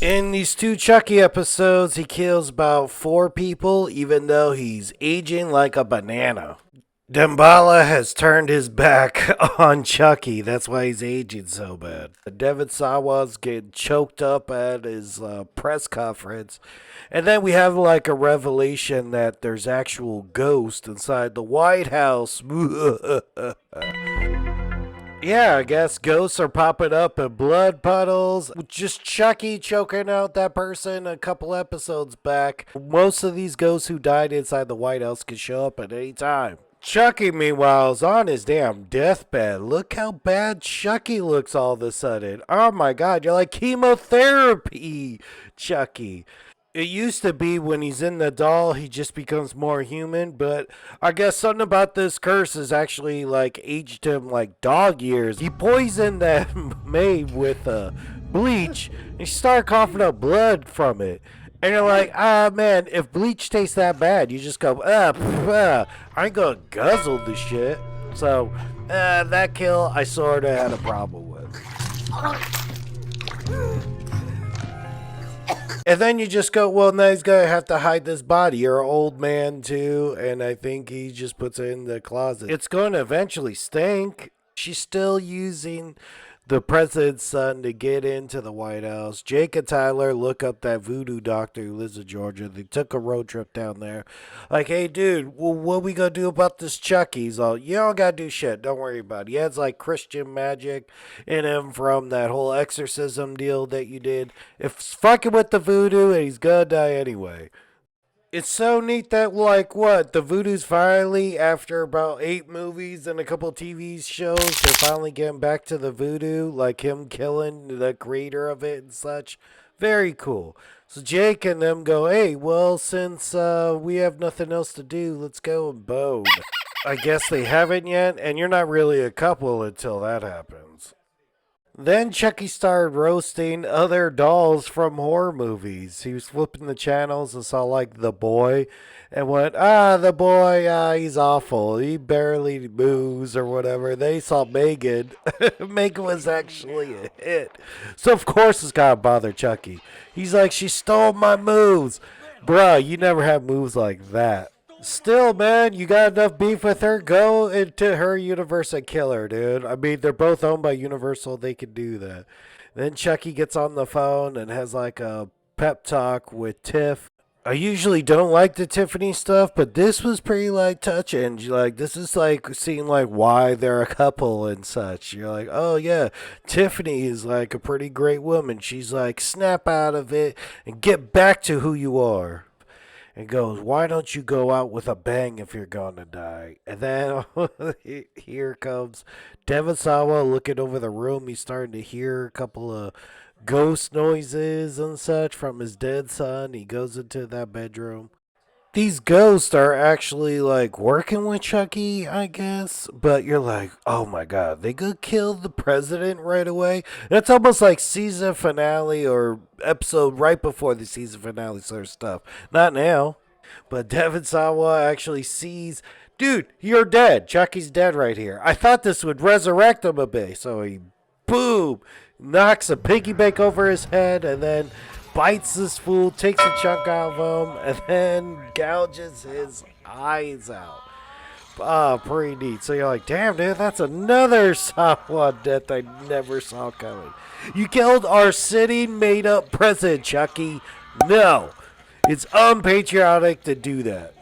In these two Chucky episodes, he kills about 4 people, even though he's aging like a banana. Dembala has turned his back on Chucky. That's why he's aging so bad. Devin Sawa's getting choked up at his press conference. And then we have like a revelation that there's actual ghosts inside the White House. Yeah, I guess ghosts are popping up in blood puddles. Just Chucky choking out that person a couple episodes back. Most of these ghosts who died inside the White House can show up at any time. Chucky, meanwhile, is on his damn deathbed. Look how bad Chucky looks all of a sudden. Oh my god, you're like chemotherapy, Chucky. It used to be when he's in the doll, he just becomes more human, but I guess something about this curse has actually like aged him like dog years. He poisoned that maid with bleach, and she started coughing up blood from it. And you're like, man, if bleach tastes that bad, you just go, I ain't gonna guzzle this shit. So, that kill I sorta had a problem with. And then you just go, well, now he's going to have to hide this body. You're an old man, too. And I think he just puts it in the closet. It's going to eventually stink. She's still using the president's son to get into the White House. Jake and Tyler look up that voodoo doctor who lives in Georgia. They took a road trip down there. Like, hey, dude, well, what we going to do about this Chucky? He's all, you don't got to do shit. Don't worry about it. He has, like, Christian magic in him from that whole exorcism deal that you did. If it's fucking with the voodoo, and he's going to die anyway. It's so neat that, like, what, the voodoo's finally, after about 8 movies and a couple TV shows, they're finally getting back to the voodoo, like him killing the creator of it and such. Very cool. So Jake and them go, hey, well, since we have nothing else to do, let's go and bone. I guess they haven't yet, and you're not really a couple until that happens. Then Chucky started roasting other dolls from horror movies. He was flipping the channels and saw like The Boy and went, the boy, he's awful. He barely moves or whatever. They saw Megan. Megan was actually a hit. So of course it's gotta bother Chucky. He's like, she stole my moves. Bruh, you never had moves like that. Still, man, you got enough beef with her? Go into her universe and kill her, dude. I mean, they're both owned by Universal. They can do that. Then Chucky gets on the phone and has like a pep talk with Tiff. I usually don't like the Tiffany stuff, but this was pretty like touching. Like, this is like seeing like why they're a couple and such. You're like, oh yeah, Tiffany is like a pretty great woman. She's like, snap out of it and get back to who you are. And goes, why don't you go out with a bang if you're going to die? And then here comes Devin Sawa looking over the room. He's starting to hear a couple of ghost noises and such from his dead son. He goes into that bedroom. These ghosts are actually like working with Chucky, I guess. But you're like, oh my god, they could kill the president right away. That's almost like season finale or episode right before the season finale sort of stuff. Not now. But Devin Sawa actually sees, dude, you're dead. Chucky's dead right here. I thought this would resurrect him a bit. So he, boom, knocks a piggy bank over his head and then bites this fool, takes a chunk out of him, and then gouges his eyes out. Pretty neat. So you're like, damn, dude, that's another Sawa death I never saw coming. You killed our sitting made-up president, Chucky. No, it's unpatriotic to do that.